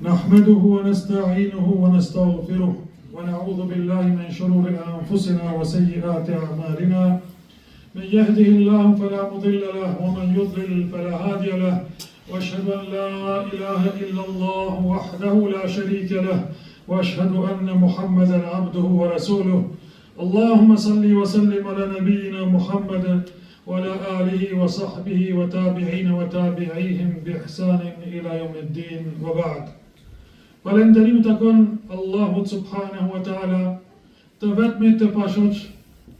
نحمده ونستعينه ونستغفره ونعوذ بالله من شرور أنفسنا وسيئات أعمالنا من يهده الله فلا مضل له ومن يضلل فلا هادي له وأشهد أن لا إله إلا الله وحده لا شريك له وأشهد أن محمدا عبده ورسوله اللهم صل وسلم على نبينا محمد وعلى آله وصحبه وتابعين وتابعيهم بإحسان إلى يوم الدين وبعد. Falënderim takon Allahut subhanahu wa taala, të vetmit të pashoq,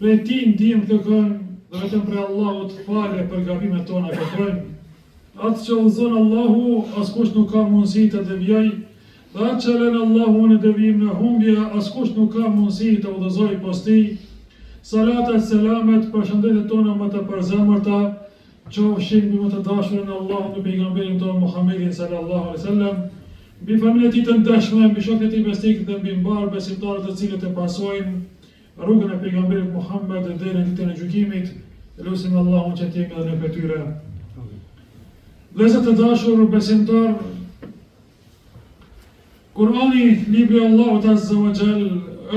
prej tij ndihmë kërkojmë dhe vetëm prej Allahut falje për gabimet tona kërkojmë. Atë që udhëzon Allahu, askush nuk ka mundësi të devijojë, dhe atë që lën Allahu në devijim në humbje, askush nuk ka mundësi të udhëzojë pas tij. Salatat, selamet, përshëndetjet tona më të përzemërta qofshin mbi më të dashurin Allahut dhe pejgamberin tonë Muhammedin sallallahu alaihi wasallam, mbi familjen e tij të ndershme, mbi shokët e tij besnik dhe mbi mbar besimtarët të cilët e pasojnë rrugën e pejgamberit Muhammed deri në ditën e gjykimit. Lutim Allahun që të jemi edhe në tyre. Vëllezër të dashur besimtar, Kurani, libri i Allahut azza wa jall,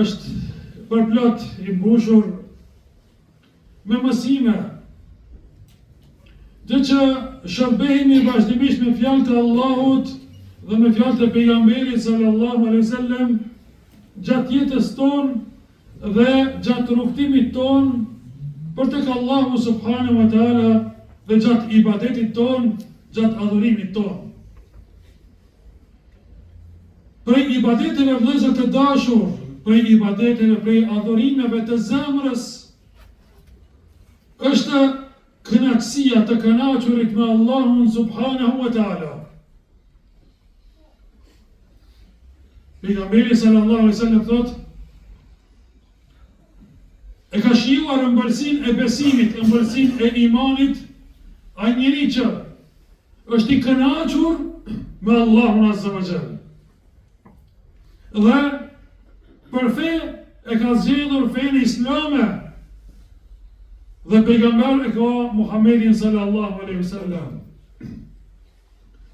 është përplot i mbushur me mësime, dhe që shërbehemi vazhdimisht me fjalët e Allahut dhe me fjalët e pejgamberit sallallahu alaihi wasallam gjatë jetës tonë dhe gjatë rrugtimit tonë për tek Allahu subhanahu wa taala dhe gjatë ibadetit tonë, gjatë adhurimit tonë. Prej ibadeteve vëllezër të dashur, prej ibadeteve, prej adhurimeve të zemrës, është kënaqësia të kënaqurit me Allahun subhanahu wa taala. Pejgamberi sallallahu alaihi wasallam thot, e ka shijuar ëmbëlsinë e besimit, ëmbëlsinë e imanit, ai njeri që është i kënaqur me Allahun azza wa jall. Dhe për fe e ka zgjedhur fenë islame dhe pejgamber e ka Muhammedin sallallahu alaihi wasallam.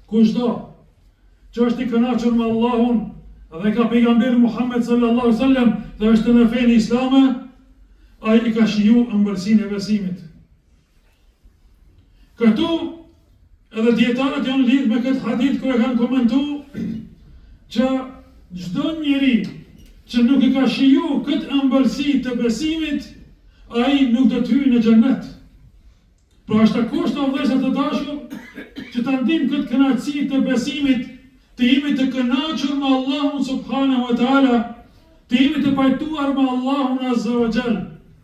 Kushdo që është i kënaqur me Allahun dhe ka pejgamberin Muhammed sallallahu alaihi wasallam dhe është në fenë islame, ai i ka shiju ëmbëlsinë e besimit. Këtu edhe dietarët janë lidhur me këtë hadith kur e kanë komentuar që çdo njeri që nuk e ka shiju këtë ëmbëlsi të besimit, ai nuk do të hyjë në xhennet. Pra është kusht o vëllezër të dashur që ta ndijmë këtë kënaqësi të besimit, të jemi të kënaqur me Allahun subhanahu wa taala, të jemi të pajtuar me Allahun azza wa jall,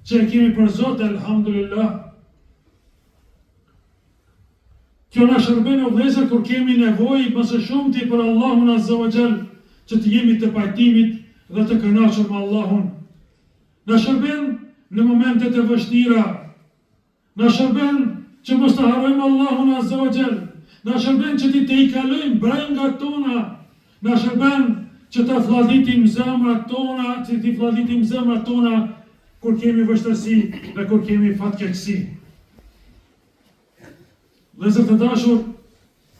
që e kemi për Zot, elhamdulillah. Kjo na shërben o vëllezër kur kemi nevojë më së shumti për Allahun azza wa jall, që të jemi të pajtimit dhe të kënaqur me Allahun. Na shërben në momentet e vështira. Na shërben që mos të harrojmë Allahun azza wa jall. Na shërben që të i kalojmë brengat tona. Na shërben që të flladitim zemrat tona, që të flladitim zemrat tona kur kemi vështirësi dhe kur kemi fatkeqësi. Vëllezër të dashur,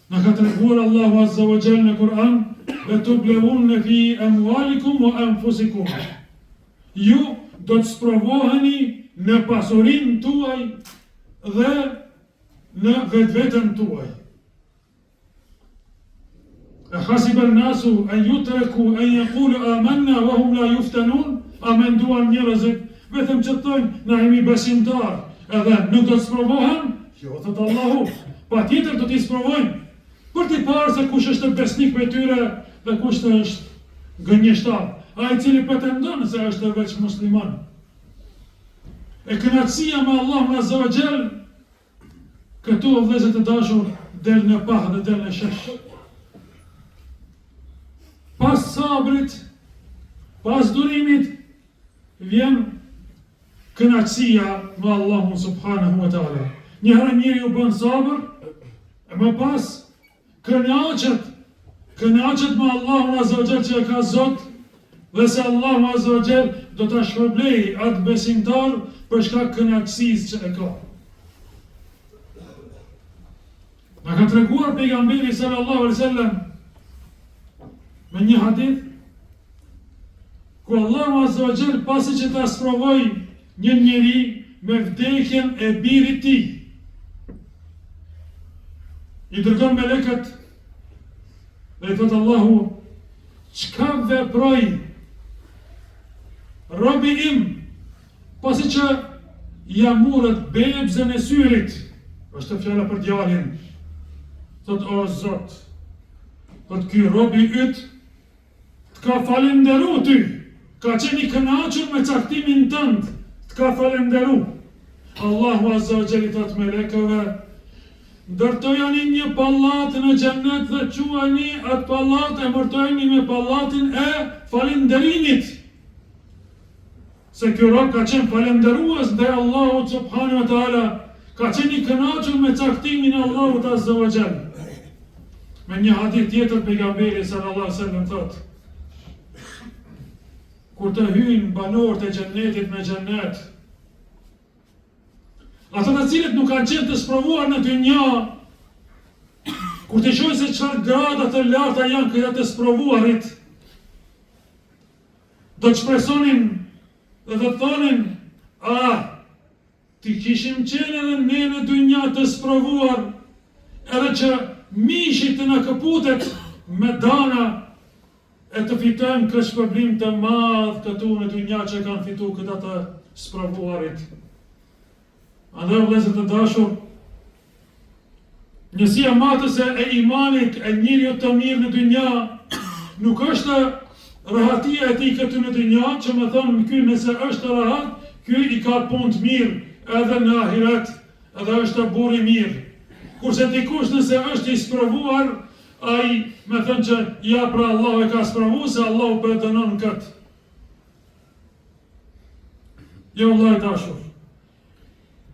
na ka treguar Allahu azza wa jall në Kur'an, dhe të blevun fi amwalikum wa anfusikum. Ju do të sprovoheni në pasurinë tuaj dhe në vetveten tuaj. E hasiba an-nasu an yutraku an yaqulu amanna wa hum la yuftanun, a menduan njerëzit vetëm që thonë na jemi besimtar, edhe nuk do të sprovohen? Jo, thot Allahu, patjetër do t'i sprovojnë. Për t'i parë se kush është besnik për tyre dhe kush është gënjeshtar, ai i cili pretendon se është veç musliman. E kënaqësia me Allahun azza wa jall, këtu o vëllezër të dashur, del në pah dhe del në shesh. Pas sabrit, pas durimit, vjen kënaqësia me Allahun subhanahu wa taala. Njëherë njeriu bën sabër, e më pas kënaqet me Allahun azza wa jall që e ka Zot, dhe se Allahu azza wa jall do ta shpërblej atë besimtar për shkak kënaqësisë që e ka. Na ka treguar pejgamberi sallallahu alaihi wasallam me një hadith ku Allahu Azza wa Jall pasi që ta sprovoi një njeri me vdekjen e birit tij, i dërgon melekët dhe i thotë Allahu, çka veproi robi im pasi që ja murët bebzën e syrit, është fjala për djalin, thotë o Zot, thotë ky robi yt të ka falenderu ty, ka qenë i kënaqur me caktimin tënd, të ka falenderu. Allahu Azza wa Jalla thotë melekëve, ndërtojani një pallat në xhennet dhe quajini atë pallat, emërtojeni me pallatin e falenderimit. Se ky rob ka qenë falenderues ndaj Allahut subhanahu wa taala, ka qenë i kënaqur me caktimin e Allahut Azza wa Jalla. Me një hadith tjetër pejgamberi sallallahu alaihi wasallam thotë, kur të hyjnë banorët e xhennetit në xhennet, ata të cilët nuk kanë qenë të sprovuar në dynja, kur të shohin se çfarë grada të larta janë këta të sprovuarit, do të shpresonin dhe do të thonin, ti kishim qenë edhe ne në dynja të sprovuar, edhe që mishit të na këputet me dana e të fitojmë këtë shpërblim të madh këtu në dynja që kanë fitu këta të sprovuarit. Andaj vëllezër të dashur, njësia matëse e imanit e njeriut të mirë në dynja nuk është rahatia e tij këtu në dynja, që më thonë ky nëse është rahat, ky i ka punë të mirë edhe në ahiret, edhe është burr i mirë. Kurse dikush nëse është i sprovuar, ai më thënë që ja pra Allah e ka sprovu, se Allah po e dënon këtë. Jo vëllai i dashur,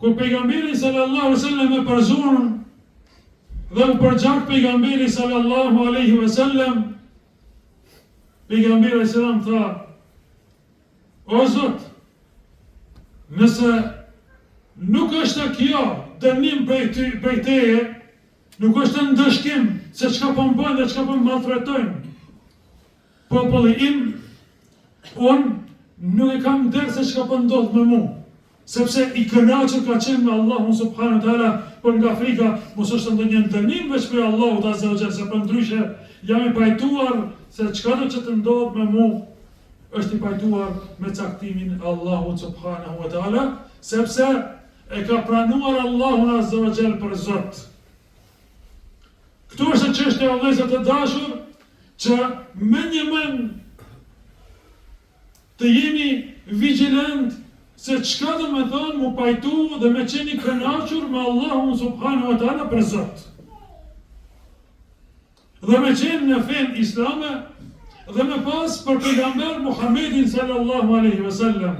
kur pejgamberi sallallahu alaihi wasallam e përzon dhe u përgjak pejgamberi sallallahu alaihi wasallam, pejgamberi alaihi salam tha, o Zot, nëse nuk është kjo dënim prej teje, nuk është ndëshkim se çka po bëjnë dhe çka po maltretojnë populli im, unë nuk e kam derë se çka po ndodh me mua, sepse i kënaqur ka qenë me Allahun subhanahu wa taala, por nga frika mos është ndonjë dënim veç për Allahut azza wa jalla, se për ndryshe jam i pajtuar se çka do që të ndodh me mua është i pajtuar me caktimin e Allahut subhanahu wa taala, sepse e ka pranuar Allahun azza wa jalla për Zot. Këtu është çështja e vëllezër të dashur, që me një mend të jemi vigjilent se çka do me thonë mu pajtu dhe me qeni kënaqur me Allahun subhanahu wa taala për Zot. Dhe me qenë në fen islame dhe me pas për pejgamber Muhammedin sallallahu alaihi wasallam.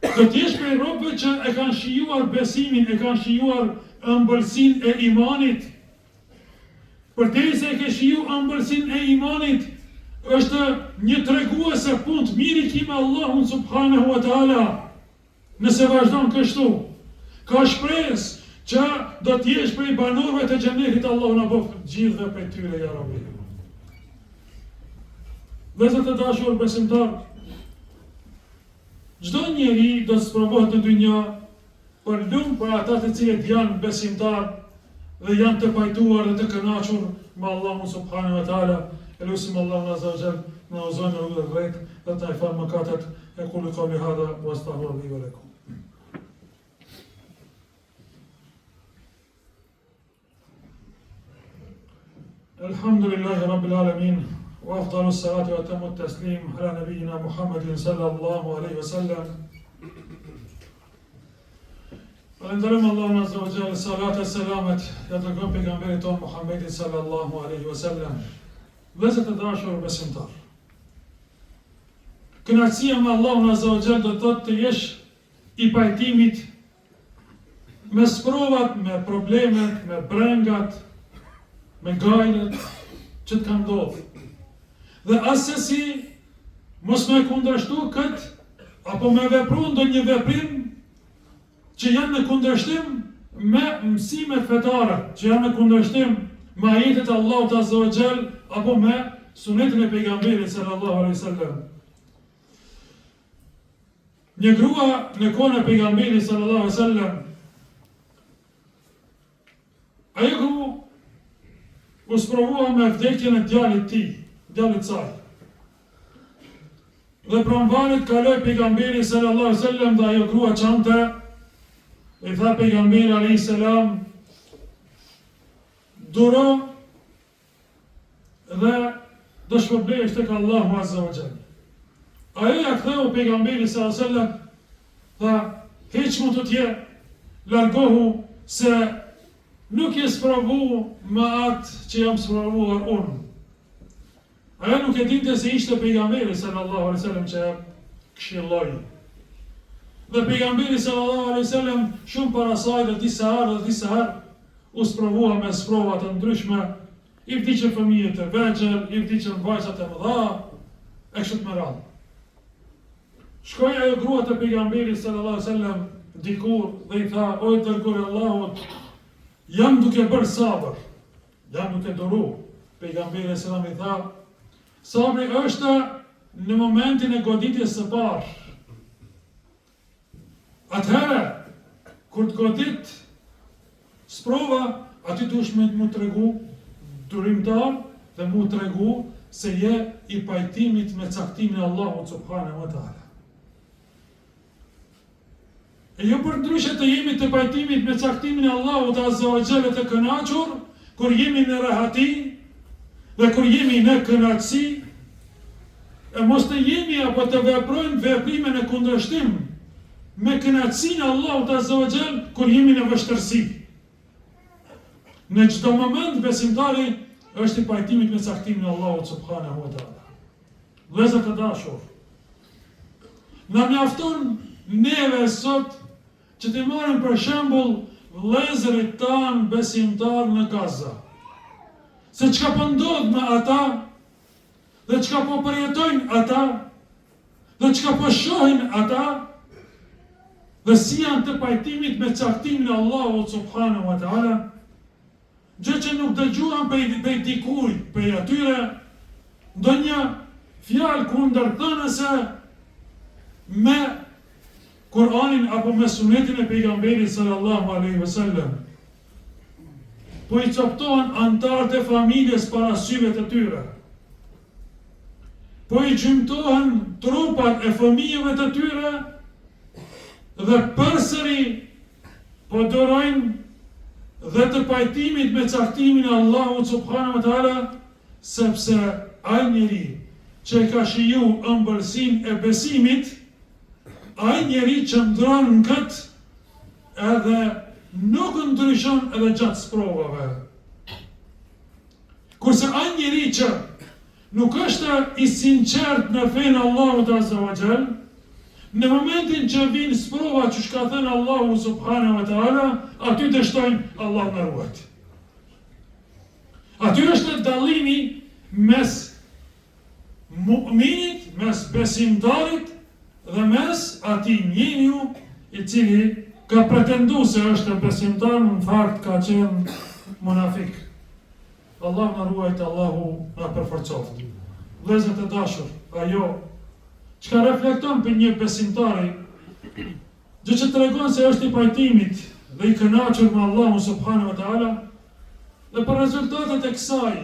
Do t'jesh prej robëve që e kanë shijuar besimin, e kanë shijuar ëmbëlsinë e imanit. Përderisa e ke shiju ëmbëlsinë e imanit, është një tregues se punë të mirë i ki me Allahun subhanahu wa taala. Nëse vazhdon kështu, ka shpresë që do t'jesh prej banorëve të xhenetit, Allahu na bëf gjithëve prej tyre, ja Rabbi. Vëllezër të dashur besimtar, çdo njeri do të sprovohet në dynja, për lumë për ata të cilët janë besimtar dhe janë të pajtuar dhe të kënaqur me Allahun subhanahu wa taala. Elusim Allahun azza wa jalla na uzon në rrugën e drejtë dhe të na falë mëkatet. Aqulu qawli hadha wa astaghfiru li wa lakum. Alhamdulillahi rabbil alamin. وأفضل الصلاة وأتم التسليم على نبينا محمد صلى الله عليه وسلم. Falenderojmë Allahun azza wa jalla, salat e selamet ja dërgojmë pejgamberit ton Muhammedin sallallahu alaihi wasallam. Vëllezër të dashur besimtar, kënaqësia me Allahun azza wa jalla do të thotë të jesh i pajtimit me sprovat, me problemet, me brengat, me gajlet që të kanë ndodhur. Dhe asesi mos me kundërshtu këtë, apo me vepru ndonjë veprim që janë në kundërshtim me mësimet fetare, që janë në kundërshtim me ajetet e Allahut Azza wa Jall apo me sunetin e pejgamberit sallallahu alaihi wasallam. Një grua në kohën e pejgamberit sallallahu alaihi wasallam, ajo grua u sprovua me vdekjen e djalit saj. Dhe pranvarit kaloi pejgamberi sallallahu alaihi wasallam dhe ajo grua çante, i tha pejgamberi alayhi salam, duro dhe do shpërblesh tek Allahu Azza wa Jall. Ajo ja ktheu pejgamberi sallallahu alaihi wasallam, tha, hiç mund të tje, largohu se nuk je spravu me atë që jam spravuar unë. Ajo nuk e dinte se ishte pejgamberi sallallahu alaihi wasallam që këshilloi. Dhe pejgamberi sallallahu alaihi wasallam shumë para saj dhe disa herë u sprovua me sprova të ndryshme, i vdiqën fëmijët e vegjël, i vdiqën vajzat e mëdha, e kështu me radhë. Shkoi ajo grua te pejgamberi sallallahu alaihi wasallam dikur dhe i tha, o i dërguari i Allahut, jam duke bërë sabër, jam duke duru. Pejgamberi sallallahu alaihi wasallam i tha, sabri është në momentin e goditjes së parë. Atëherë, kur të godit sprova, aty duhesh me mu tregu durimtar dhe mu tregu se je i pajtimit me caktimin e Allahut subhanahu wa taala. E jo për ndryshe të jemi të pajtimit me caktimin e Allahut Azza wa Jalla të kënaqur, kur jemi në rahati dhe kur jemi në kënaqësi, e mos të jemi apo të veprojmë veprime në kundërshtim me kënaqësinë e Allahut Azza wa Jall kur jemi në vështirësi. Në çdo moment besimtari është i pajtimit me caktimin e Allahut subhanahu wa taala. Vëllezër të dashur, na mjafton neve sot që të marrim për shembull vëllezërit tanë besimtar në Gaza. Se çka po ndodh me ata, dhe çka po përjetojnë ata, dhe çka po shohin ata, dhe si janë të pajtimit me caktimin e Allahut subhanahu wa taala, gjë që nuk dëgjuan prej dikujt, prej atyre, ndonjë fjalë kundërthënëse me Kur'anin apo me sunetin e pejgamberit sallallahu alaihi wasallam. Po i coptohen antarët e familjes para syve të tyre. Po i gjymtohen trupat e fëmijëve të tyre dhe përsëri po dorojnë dhe të pajtimit me caktimin e Allahut subhanahu wa taala, sepse ai njeri që ka shiju ëmbëlsinë e besimit, ai njeri që ndron në këtë edhe nuk ndryshon edhe gjatë sprovave. Kurse ai njeri që nuk është i sinqert në fenë Allahut Azza wa Jall, në momentin që vinë sprova që shka thënë Allahu subhanahu wa taala, aty dështojnë Allah në ruajt. Aty është dallimi mes mu'minit, mes besimtarit dhe mes atij njeriu i cili ka pretendu se është besimtar, në fakt ka qenë munafik. Allah në ruajt, Allahu në përforcoft. Vëllezër të dashur, ajo çka reflekton për një besimtari, gjë që tregon se është i pajtimit dhe i kënaqur me Allahun subhanahu wa taala, dhe për rezultatet e kësaj,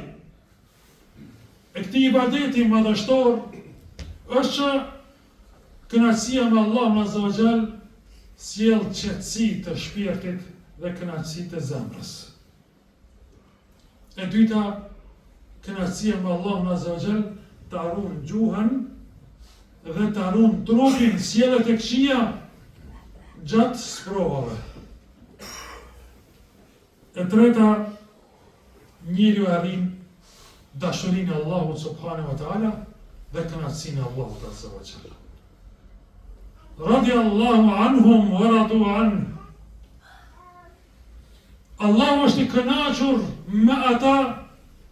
e këtij ibadeti madhështor, është që kënaqësia me Allahun azza wa jall sjell qetësi të shpirtit dhe kënaqësi të zemrës. E dyta, kënaqësia me Allahun azza wa jall të harron gjuhën dhe të harron trupin, sjelljet e këqija gjatë sprovave. E treta, njeriu arrin dashurinë e Allahut subhanahu wa taala dhe kënaqësinë e Allahut azza wa jall. Radiallahu anhum wa radu anhu. Allahu është i kënaqur me ata,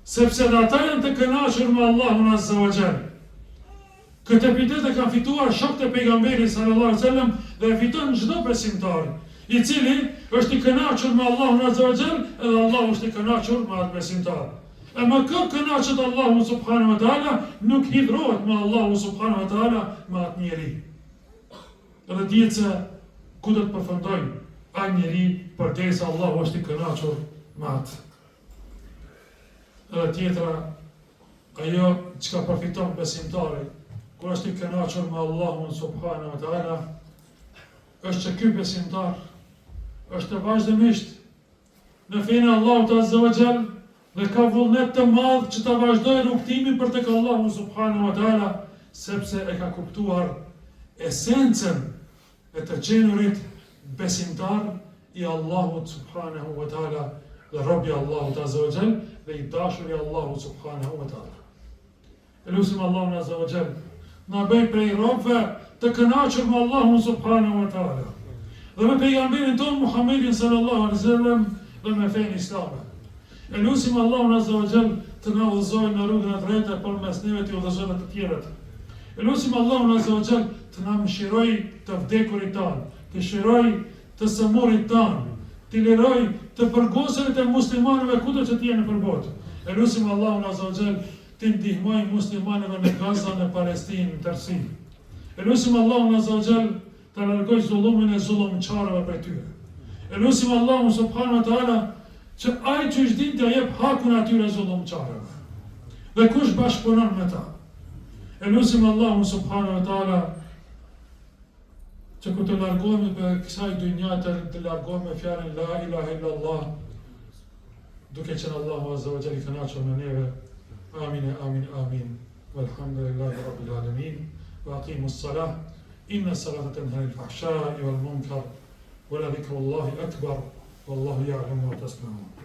sepse dhe ata janë të kënaqur me Allahun azza wa jall. Këtë epitet e kanë fituar shokët e pejgamberit sallallahu alaihi wasallam dhe e fiton çdo besimtar. i cili është i kënaqur me Allahun Azza wa Jall, edhe Allahu është i kënaqur me atë besimtar. E më kë kënaqet Allahu subhanahu wa taala, nuk hidhrohet me Allahu subhanahu wa taala me atë njeri. Edhe dihet se ku do të përfundojnë ai njeri përderisa Allahu është i kënaqur me atë. Edhe tjetra, ajo çka përfiton besimtari kur është i kënaqur me Allahun subhanahu wa taala, është që ky besimtar është vazhdimisht në fenë e Allahut Azza wa Jall dhe ka vullnet të madh që ta vazhdojë rrugtimin për tek Allahu subhanahu wa taala, sepse e ka kuptuar esencën e të qenurit besimtar i Allahut subhanahu wa taala dhe robi Allahut Azza wa Jall dhe i dashur i Allahut subhanahu wa taala. Elusim Allahun Azza wa Jall na bëj prej robëve të kënaqur me Allahun subhanahu wa taala dhe me pejgamberin ton Muhammedin sallallahu alaihi wasallam dhe me fenë islame. Elusim Allahun Azza wa Jall të na udhëzojë në rrugën e drejtë përmes neve të udhëzojë të tjerët. Elusim Allahun Azza wa Jall të na mëshiroj të vdekurit tan, të shiroj të sëmurit tan, të liroj të përgosurit e muslimanëve kudo që të jenë për botë. Elusim Allahun Azza wa Jall të ndihmoj muslimanëve në Gaza, në Palestinë, në tërësi. Elusim Allahun Azza wa Jall të largoj zullumin e zullumçarëve prej tyre. Elusim Allahun subhanahu wa taala që ai që është din të jep hakun atyre zullumçarëve. Dhe kush bashkëpunon me ta. Elusim Allahun subhanahu wa taala që ku të largohemi për kësaj dynja të largohemi me fjalën la ilaha illallah, duke qenë Allahu Azza wa Jall i kënaqur me neve. Amin, amin, amin. Walhamdulillahi rabbil alamin. Wa aqimus salah. Inna salata tanha anil fahsha'i wal munkar. Wa la dhikrullahi akbar. Wallahu ya'lamu ma tasna'un.